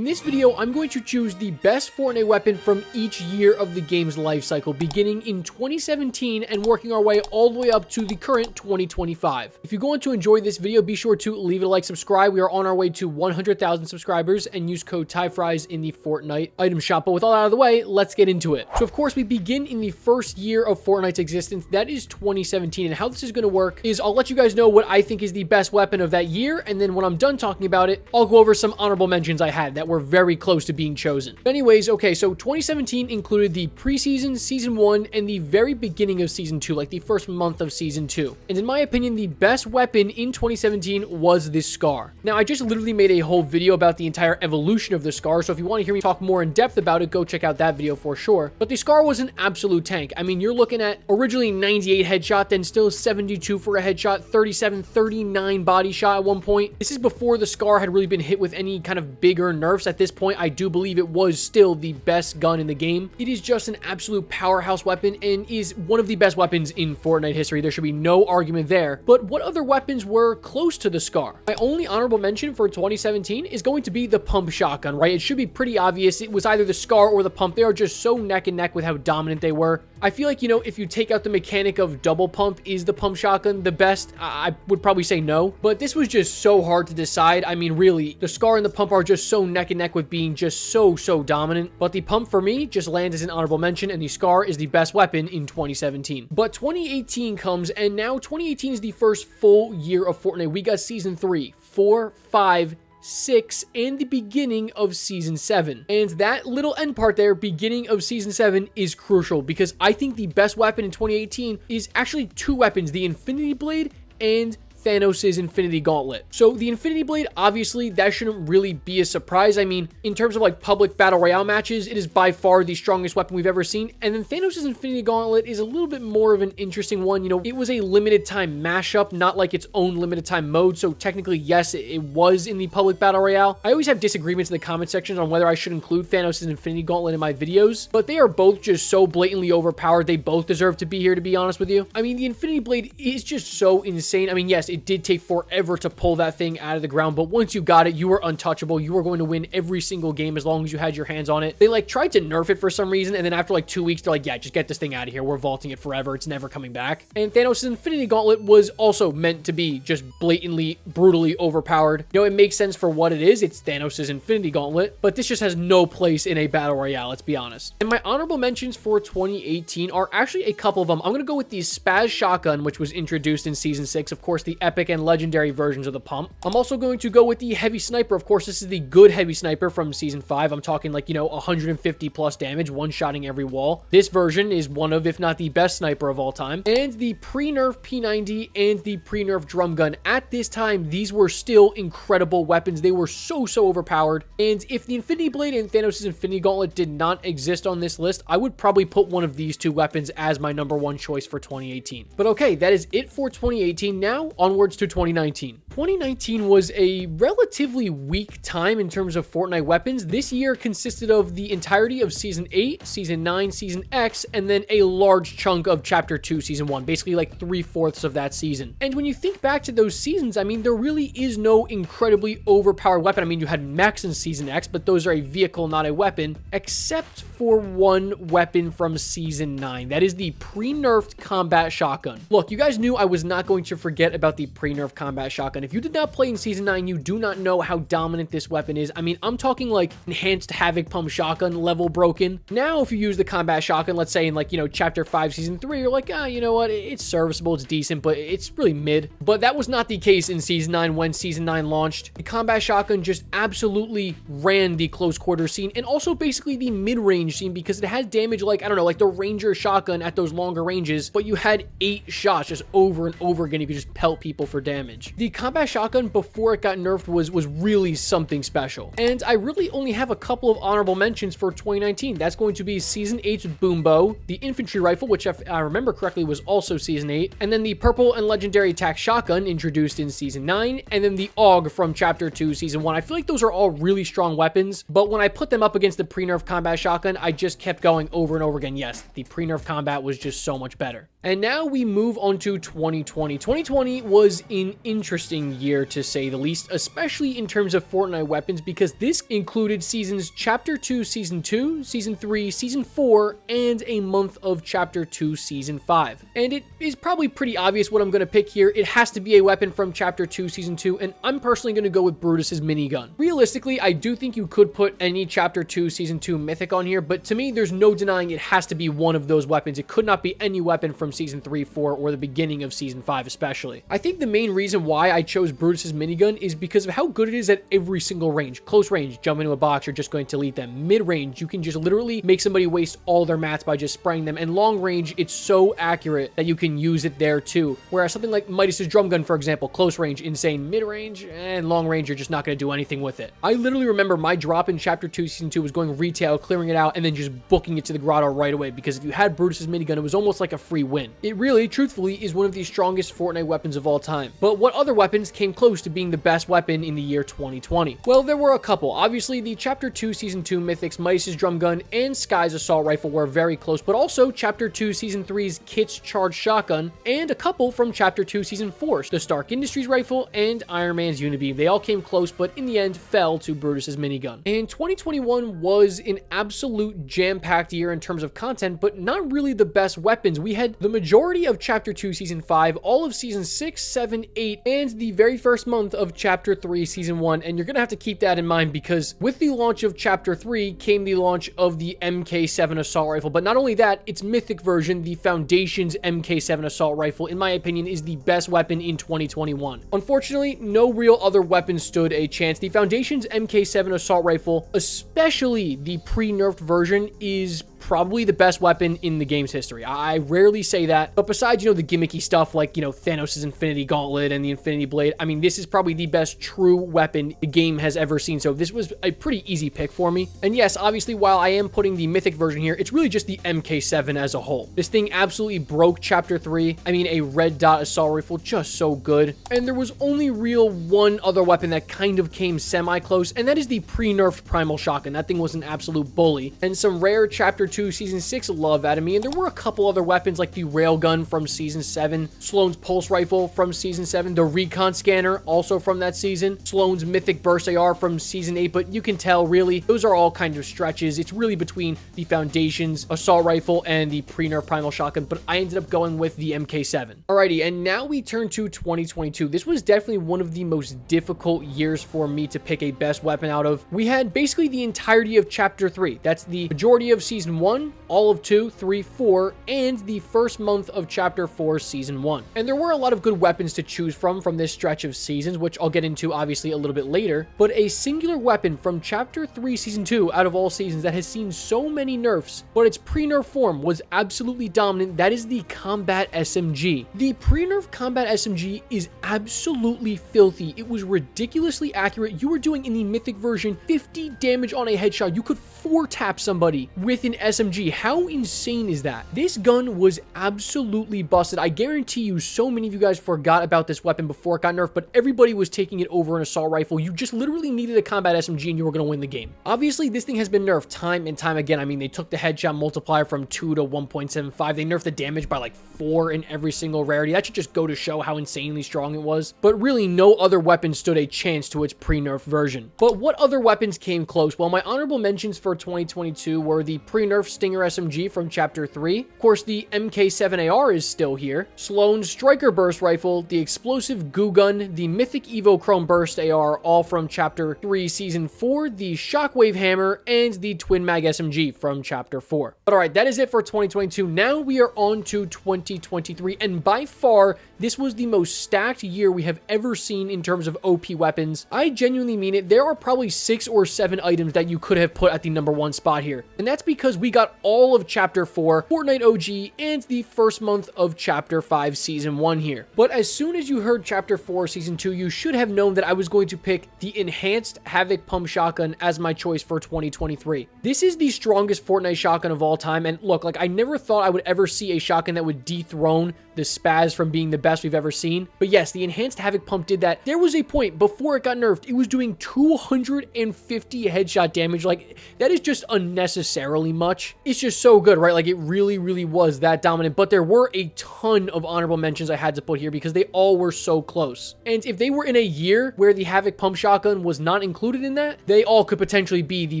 In this video, I'm going to choose the best Fortnite weapon from each year of the game's life cycle, beginning in 2017 and working our way all the way up to the current 2025. If you're going to enjoy this video, be sure to leave it a like, subscribe. We are on our way to 100,000 subscribers, and use code TYFRYZ in the Fortnite item shop. But with all out of the way, let's get into it. So of course, we begin in the first year of Fortnite's existence. That is 2017. And how this is going to work is I'll let you guys know what I think is the best weapon of that year. And then when I'm done talking about it, I'll go over some honorable mentions I had that were very close to being chosen. Anyways, okay, so 2017 included the preseason, season 1, and the very beginning of season 2, like the first month of season 2. And in my opinion, the best weapon in 2017 was this Scar. Now, I just literally made a whole video about the entire evolution of the Scar, so if you want to hear me talk more in depth about it, go check out that video for sure. But the Scar was an absolute tank. I mean, you're looking at originally 98 headshot, then still 72 for a headshot, 37, 39 body shot at one point. This is before the Scar had really been hit with any kind of bigger nerfs. At this point, I do believe it was still the best gun in the game. It is just an absolute powerhouse weapon and is one of the best weapons in Fortnite history. There should be no argument there. But what other weapons were close to the Scar? My only honorable mention for 2017 is going to be the pump shotgun, right? It should be pretty obvious. It was either the Scar or the pump. They are just so neck and neck with how dominant they were. I feel like, you know, if you take out the mechanic of double pump, is the pump shotgun the best? I would probably say no, but this was just so hard to decide. I mean, really, the Scar and the pump are just so neck and neck with being just so dominant, but the pump for me just lands as an honorable mention, and the Scar is the best weapon in 2017. But 2018 comes, and now 2018 is the first full year of Fortnite. We got season 3, 4, 5, 6, and the beginning of season 7. And that little end part there, beginning of season 7, is crucial because I think the best weapon in 2018 is actually two weapons, the Infinity Blade and Thanos' Infinity Gauntlet. So the Infinity Blade, obviously, that shouldn't really be a surprise. I mean, in terms of like public battle royale matches, it is by far the strongest weapon we've ever seen. And then Thanos' Infinity Gauntlet is a little bit more of an interesting one. You know, it was a limited time mashup, not like its own limited time mode. So technically, yes, it was in the public battle royale. I always have disagreements in the comment sections on whether I should include Thanos' Infinity Gauntlet in my videos, but they are both just so blatantly overpowered. They both deserve to be here, to be honest with you. I mean, the Infinity Blade is just so insane. I mean, yes, it did take forever to pull that thing out of the ground, but once you got it, you were untouchable. You were going to win every single game as long as you had your hands on it. They like tried to nerf it for some reason, and then after like 2 weeks, they're like, yeah, just get this thing out of here. We're vaulting it forever. It's never coming back. And Thanos' Infinity Gauntlet was also meant to be just blatantly, brutally overpowered. You know, it makes sense for what it is. It's Thanos' Infinity Gauntlet, but this just has no place in a battle royale, let's be honest. And my honorable mentions for 2018 are actually a couple of them. I'm going to go with the Spaz Shotgun, which was introduced in season 6. Of course, the epic and legendary versions of the pump. I'm also going to go with the heavy sniper. Of course, this is the good heavy sniper from season 5. I'm talking like, you know, 150 plus damage, one-shotting every wall. This version is one of, if not the best sniper of all time. And the pre-nerf P90 and the pre-nerf drum gun. At this time, these were still incredible weapons. They were so overpowered. And if the Infinity Blade and Thanos' Infinity Gauntlet did not exist on this list, I would probably put one of these two weapons as my #1 choice for 2018. But okay, that is it for 2018. Now, onwards to 2019. 2019 was a relatively weak time in terms of Fortnite weapons. This year consisted of the entirety of Season 8, Season 9, Season X, and then a large chunk of Chapter 2, Season 1, basically like 3/4 of that season. And when you think back to those seasons, I mean, there really is no incredibly overpowered weapon. I mean, you had mechs in Season X, but those are a vehicle, not a weapon, except for one weapon from Season 9. That is the pre-nerfed combat shotgun. Look, you guys knew I was not going to forget about the pre-nerfed combat shotgun. If you did not play in season 9, you do not know how dominant this weapon is. I mean, I'm talking like enhanced havoc pump shotgun level broken. Now, if you use the combat shotgun, let's say in like, you know, chapter 5, season 3, you're like, you know what? It's serviceable, it's decent, but it's really mid. But that was not the case in season 9 when season 9 launched. The combat shotgun just absolutely ran the close quarter scene and also basically the mid-range scene because it had damage like, I don't know, like the Ranger shotgun at those longer ranges, but you had 8 shots just over and over again. You could just pelt people for damage. The combat shotgun before it got nerfed was really something special. And I really only have a couple of honorable mentions for 2019. That's going to be Season 8's Boom Bow, the infantry rifle, which if I remember correctly was also Season 8, and then the purple and legendary attack shotgun introduced in Season 9, and then the AUG from Chapter 2, Season 1. I feel like those are all really strong weapons, but when I put them up against the pre-nerf combat shotgun, I just kept going over and over again. Yes, the pre-nerf combat was just so much better. And now we move on to 2020. 2020 was was an interesting year to say the least, especially in terms of Fortnite weapons, because this included seasons Chapter 2, Season 2, Season 3, Season 4, and a month of Chapter 2, Season 5. And it is probably pretty obvious what I'm going to pick here. It has to be a weapon from Chapter 2, Season 2, and I'm personally going to go with Brutus's minigun. Realistically, I do think you could put any Chapter 2, Season 2 mythic on here, but to me, there's no denying it has to be one of those weapons. It could not be any weapon from Season 3, 4, or the beginning of Season 5 especially. I think the main reason why I chose Brutus's minigun is because of how good it is at every single range. Close range, jump into a box, you're just going to delete them. Mid range, you can just literally make somebody waste all their mats by just spraying them. And long range, it's so accurate that you can use it there too. Whereas something like Midas's drum gun, for example, close range, insane. Mid range, and long range, you're just not going to do anything with it. I literally remember my drop in Chapter 2, Season 2 was going retail, clearing it out, and then just booking it to the grotto right away, because if you had Brutus's minigun, it was almost like a free win. It really, truthfully, is one of the strongest Fortnite weapons of all time. But what other weapons came close to being the best weapon in the year 2020? Well, there were a couple. Obviously, the Chapter 2 Season 2 mythics, Midas's drum gun and Sky's assault rifle were very close, but also Chapter 2 Season 3's Kit's charged shotgun, and a couple from Chapter 2 Season 4, the Stark Industries rifle and Iron Man's unibeam. They all came close, but in the end fell to Brutus's minigun. And 2021 was an absolute jam-packed year in terms of content, but not really the best weapons. We had the majority of Chapter 2 Season 5, all of Season 6, 7, 8, and the very first month of Chapter 3 Season 1, and you're gonna have to keep that in mind because with the launch of Chapter 3 came the launch of the MK7 assault rifle. But not only that, its mythic version, the Foundation's MK7 assault rifle, in my opinion, is the best weapon in 2021. Unfortunately, no real other weapon stood a chance. The Foundation's MK7 assault rifle, especially the pre-nerfed version, is probably the best weapon in the game's history. I rarely say that, but besides, the gimmicky stuff like, Thanos' Infinity Gauntlet and the Infinity Blade, I mean, this is probably the best true weapon the game has ever seen, so this was a pretty easy pick for me. And yes, obviously, while I am putting the mythic version here, it's really just the MK7 as a whole. This thing absolutely broke Chapter 3. I mean, a red dot assault rifle, just so good. And there was only real one other weapon that kind of came semi-close, and that is the pre-nerfed Primal Shotgun. That thing was an absolute bully. And some rare Chapter 2 Season 6 love out of me, and there were a couple other weapons like the Railgun from Season 7, Sloan's Pulse Rifle from Season 7, the Recon Scanner also from that season, Sloan's Mythic Burst AR from Season 8, but you can tell, really, those are all kind of stretches. It's really between the Foundation's Assault Rifle and the pre-nerf Primal Shotgun, but I ended up going with the MK7. Alrighty, and now we turn to 2022. This was definitely one of the most difficult years for me to pick a best weapon out of. We had basically the entirety of Chapter 3. That's the majority of Season 1, all of 2, 3, 4, and the first month of Chapter 4 Season 1. And there were a lot of good weapons to choose from this stretch of seasons, which I'll get into obviously a little bit later, but a singular weapon from Chapter 3 Season 2 out of all seasons that has seen so many nerfs, but its pre-nerf form was absolutely dominant, that is the Combat SMG. The pre-nerf Combat SMG is absolutely filthy. It was ridiculously accurate. You were doing in the mythic version 50 damage on a headshot. You could 4-tap somebody with an SMG. How insane is that? This gun was absolutely busted. I guarantee you so many of you guys forgot about this weapon before it got nerfed, but everybody was taking it over an assault rifle. You just literally needed a Combat SMG and you were going to win the game. Obviously, this thing has been nerfed time and time again. I mean, they took the headshot multiplier from 2 to 1.75. They nerfed the damage by like 4 in every single rarity. That should just go to show how insanely strong it was. But really, no other weapon stood a chance to its pre-nerf version. But what other weapons came close? Well, my honorable mentions for 2022 were the pre-nerf Stinger SMG from Chapter 3. Of course, the MK7AR is still here. Sloan's Striker Burst Rifle, the Explosive Goo Gun, the Mythic Evo Chrome Burst AR, all from Chapter 3 Season 4, the Shockwave Hammer, and the Twin Mag SMG from Chapter 4. But alright, that is it for 2022. Now we are on to 2023, and by far, this was the most stacked year we have ever seen in terms of OP weapons. I genuinely mean it. There are probably 6 or 7 items that you could have put at the number 1 spot here. And that's because we got all of Chapter 4, Fortnite OG, and the first month of Chapter 5 Season 1 here. But as soon as you heard Chapter 4 Season 2, you should have known that I was going to pick the Enhanced Havoc Pump Shotgun as my choice for 2023. This is the strongest Fortnite shotgun of all time, and look, like, I never thought I would ever see a shotgun that would dethrone the Spaz from being the best we've ever seen. But yes, the Enhanced Havoc Pump did that. There was a point before it got nerfed, it was doing 250 headshot damage. Like, that is just unnecessarily much. watch. It's just so good, right? Like, it really, really was that dominant. But there were a ton of honorable mentions I had to put here because they all were so close. And if they were in a year where the Havoc Pump Shotgun was not included in that, they all could potentially be the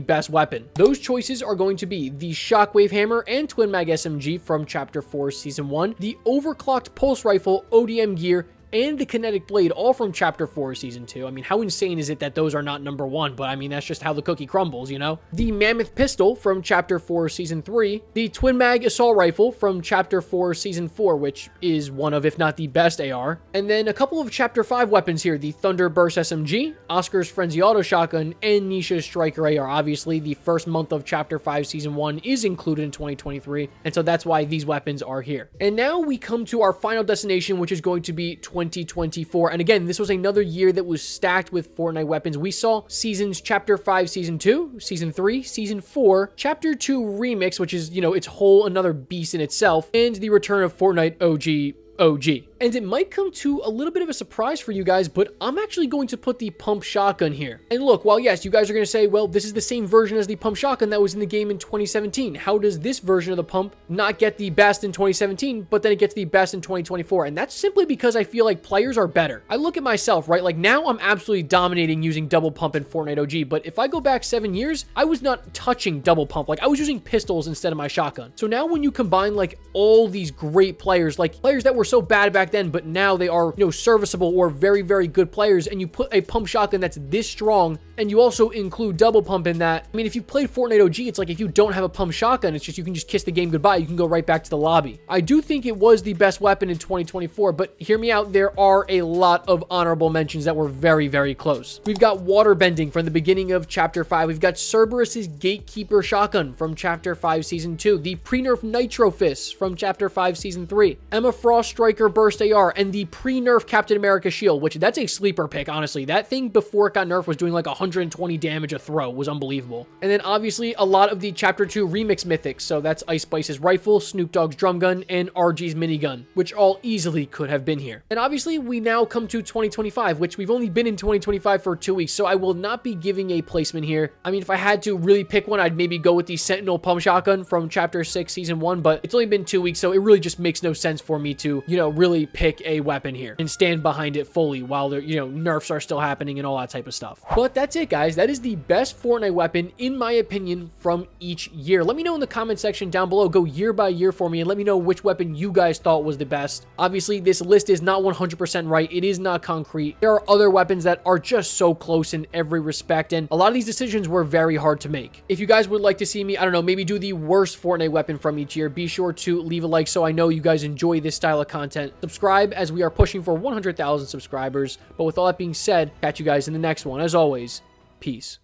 best weapon. Those choices are going to be the Shockwave Hammer and Twin Mag SMG from Chapter 4 Season 1, the Overclocked Pulse Rifle ODM gear, and the Kinetic Blade, all from Chapter 4 Season 2. I mean, how insane is it that those are not number 1? But I mean, that's just how the cookie crumbles, you know? The Mammoth Pistol from Chapter 4 Season 3, the Twin Mag Assault Rifle from Chapter 4 Season 4, which is one of, if not the best AR, and then a couple of Chapter 5 weapons here, the Thunder Burst SMG, Oscar's Frenzy Auto Shotgun, and Nisha's Striker AR. Obviously, the first month of Chapter 5 Season 1 is included in 2023, and so that's why these weapons are here. And now we come to our final destination, which is going to be 2024. And again, this was another year that was stacked with Fortnite weapons. We saw seasons Chapter 5 Season 2, Season 3, Season 4, Chapter 2 Remix, which is, you know, its whole another beast in itself, and the return of Fortnite OG. And it might come to a little bit of a surprise for you guys, but I'm actually going to put the Pump Shotgun here. And look, while yes, you guys are going to say, well, this is the same version as the Pump Shotgun that was in the game in 2017. How does this version of the pump not get the best in 2017, but then it gets the best in 2024? And that's simply because I feel like players are better. I look at myself, right? Like now I'm absolutely dominating using double pump in Fortnite OG, but if I go back 7 years, I was not touching double pump. Like I was using pistols instead of my shotgun. So now when you combine like all these great players, like players that were so bad back then, but now they are, you know, serviceable or very, very good players, and you put a pump shotgun that's this strong, and you also include double pump in that. I mean, if you played Fortnite OG, it's like if you don't have a pump shotgun, it's just you can just kiss the game goodbye. You can go right back to the lobby. I do think it was the best weapon in 2024, but hear me out. There are a lot of honorable mentions that were very, very close. We've got water bending from the beginning of Chapter 5. We've got Cerberus's Gatekeeper Shotgun from Chapter 5 Season 2. The pre-nerf Nitro Fist from Chapter 5 Season 3. Emma Frost Striker Burst AR, and the pre-nerf Captain America Shield, which that's a sleeper pick, honestly. That thing before it got nerfed was doing like 120 damage a throw. It was unbelievable. And then obviously a lot of the Chapter 2 remix mythics. So that's Ice Spice's rifle, Snoop Dogg's drum gun, and RG's minigun, which all easily could have been here. And obviously we now come to 2025, which we've only been in 2025 for 2 weeks, so I will not be giving a placement here. I mean, if I had to really pick one, I'd maybe go with the Sentinel Pump Shotgun from Chapter 6 Season 1, but it's only been 2 weeks, so it really just makes no sense for me to, you know, really pick a weapon here and stand behind it fully while there, you know, nerfs are still happening and all that type of stuff. But that's it, guys. That is the best Fortnite weapon, in my opinion, from each year. Let me know in the comment section down below. Go year by year for me and let me know which weapon you guys thought was the best. Obviously, this list is not 100% right. It is not concrete. There are other weapons that are just so close in every respect, and a lot of these decisions were very hard to make. If you guys would like to see me, I don't know, maybe do the worst Fortnite weapon from each year, be sure to leave a like so I know you guys enjoy this style of content. Subscribe, as we are pushing for 100,000 subscribers. But with all that being said, catch you guys in the next one. As always, peace.